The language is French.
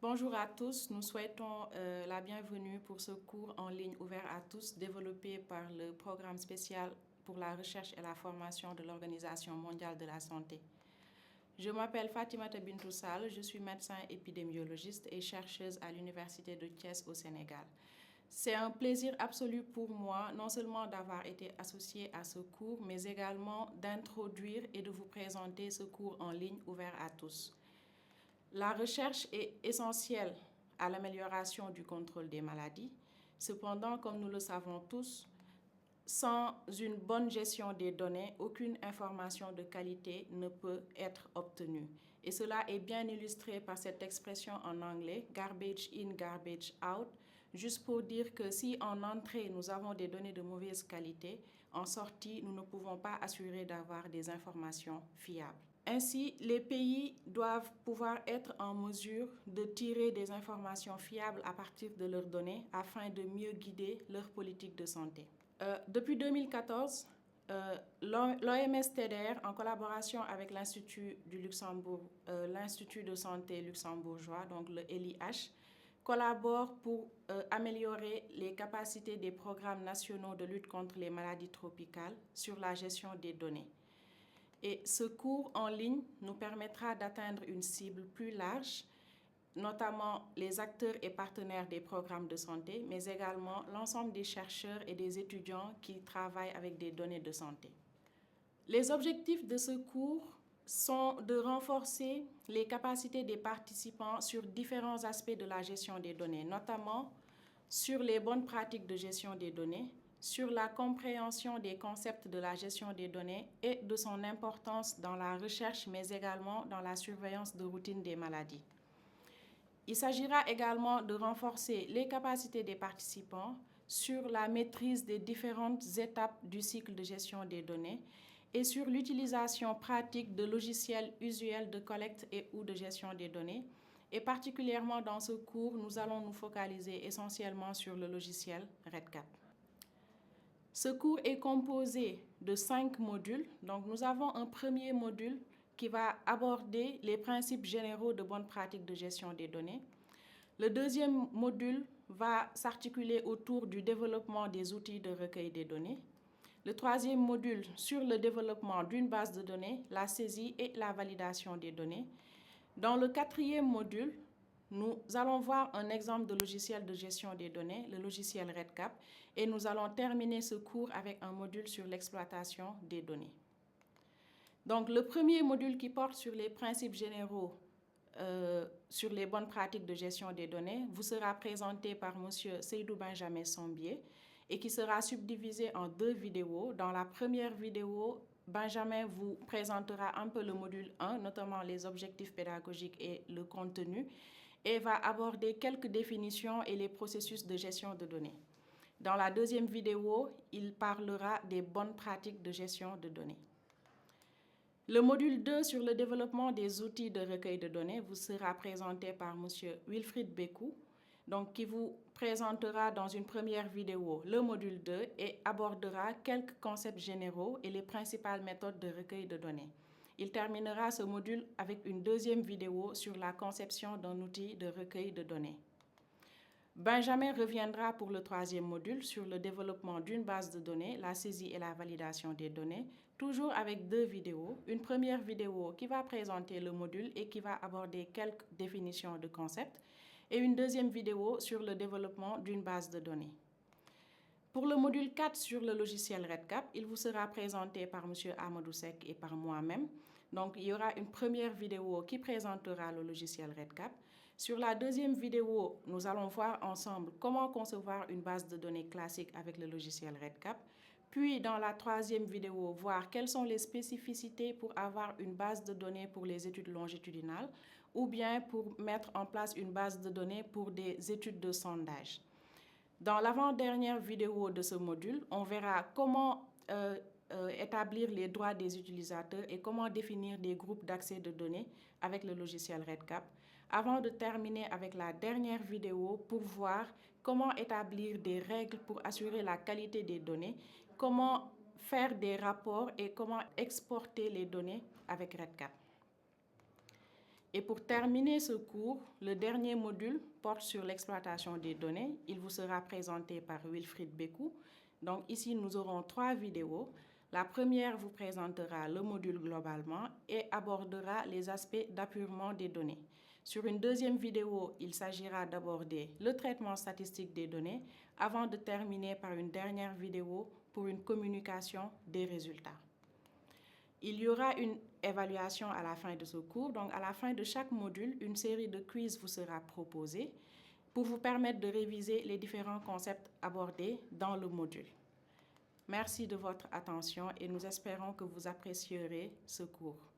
Bonjour à tous, nous souhaitons la bienvenue pour ce cours en ligne ouvert à tous développé par le programme spécial pour la recherche et la formation de l'Organisation mondiale de la santé. Je m'appelle Fatimata Bintou Sall, je suis médecin épidémiologiste et chercheuse à l'Université de Thiès au Sénégal. C'est un plaisir absolu pour moi non seulement d'avoir été associée à ce cours, mais également d'introduire et de vous présenter ce cours en ligne ouvert à tous. La recherche est essentielle à l'amélioration du contrôle des maladies. Cependant, comme nous le savons tous, sans une bonne gestion des données, aucune information de qualité ne peut être obtenue. Et cela est bien illustré par cette expression en anglais, garbage in, garbage out, juste pour dire que si en entrée, nous avons des données de mauvaise qualité, en sortie, nous ne pouvons pas assurer d'avoir des informations fiables. Ainsi, les pays doivent pouvoir être en mesure de tirer des informations fiables à partir de leurs données afin de mieux guider leur politique de santé. Depuis 2014, l'OMS-TDR, en collaboration avec l'Institut du Luxembourg, l'Institut de santé luxembourgeois, donc le LIH, collabore pour améliorer les capacités des programmes nationaux de lutte contre les maladies tropicales sur la gestion des données. Et ce cours en ligne nous permettra d'atteindre une cible plus large, notamment les acteurs et partenaires des programmes de santé, mais également l'ensemble des chercheurs et des étudiants qui travaillent avec des données de santé. Les objectifs de ce cours sont de renforcer les capacités des participants sur différents aspects de la gestion des données, notamment sur les bonnes pratiques de gestion des données, sur la compréhension des concepts de la gestion des données et de son importance dans la recherche, mais également dans la surveillance de routine des maladies. Il s'agira également de renforcer les capacités des participants sur la maîtrise des différentes étapes du cycle de gestion des données et sur l'utilisation pratique de logiciels usuels de collecte et ou de gestion des données. Et particulièrement dans ce cours, nous allons nous focaliser essentiellement sur le logiciel REDCap. Ce cours est composé de 5 modules. Donc, nous avons un premier module qui va aborder les principes généraux de bonne pratique de gestion des données. Le deuxième module va s'articuler autour du développement des outils de recueil des données. Le troisième module sur le développement d'une base de données, la saisie et la validation des données. Dans le quatrième module, nous allons voir un exemple de logiciel de gestion des données, le logiciel REDCap, et nous allons terminer ce cours avec un module sur l'exploitation des données. Donc, le premier module qui porte sur les principes généraux sur les bonnes pratiques de gestion des données vous sera présenté par M. Seydou Benjamin Sombier et qui sera subdivisé en 2 vidéos. Dans la première vidéo, Benjamin vous présentera un peu le module 1, notamment les objectifs pédagogiques et le contenu, et va aborder quelques définitions et les processus de gestion de données. Dans la deuxième vidéo, il parlera des bonnes pratiques de gestion de données. Le module 2 sur le développement des outils de recueil de données vous sera présenté par M. Wilfried Bekou, donc qui vous présentera dans une première vidéo le module 2 et abordera quelques concepts généraux et les principales méthodes de recueil de données. Il terminera ce module avec une deuxième vidéo sur la conception d'un outil de recueil de données. Benjamin reviendra pour le troisième module sur le développement d'une base de données, la saisie et la validation des données, toujours avec 2 vidéos. Une première vidéo qui va présenter le module et qui va aborder quelques définitions de concepts, et une deuxième vidéo sur le développement d'une base de données. Pour le module 4 sur le logiciel REDCap, il vous sera présenté par M. Amadou Seck et par moi-même. Donc, il y aura une première vidéo qui présentera le logiciel REDCap. Sur la deuxième vidéo, nous allons voir ensemble comment concevoir une base de données classique avec le logiciel REDCap. Puis, dans la troisième vidéo, voir quelles sont les spécificités pour avoir une base de données pour les études longitudinales ou bien pour mettre en place une base de données pour des études de sondage. Dans l'avant-dernière vidéo de ce module, on verra comment établir les droits des utilisateurs et comment définir des groupes d'accès de données avec le logiciel REDCap, avant de terminer avec la dernière vidéo pour voir comment établir des règles pour assurer la qualité des données, comment faire des rapports et comment exporter les données avec REDCap. Et pour terminer ce cours, le dernier module porte sur l'exploitation des données. Il vous sera présenté par Wilfried Bécou. Donc ici, nous aurons 3 vidéos. La première vous présentera le module globalement et abordera les aspects d'appurement des données. Sur une deuxième vidéo, il s'agira d'aborder le traitement statistique des données avant de terminer par une dernière vidéo pour une communication des résultats. Il y aura une évaluation à la fin de ce cours. Donc, à la fin de chaque module, une série de quiz vous sera proposée pour vous permettre de réviser les différents concepts abordés dans le module. Merci de votre attention et nous espérons que vous apprécierez ce cours.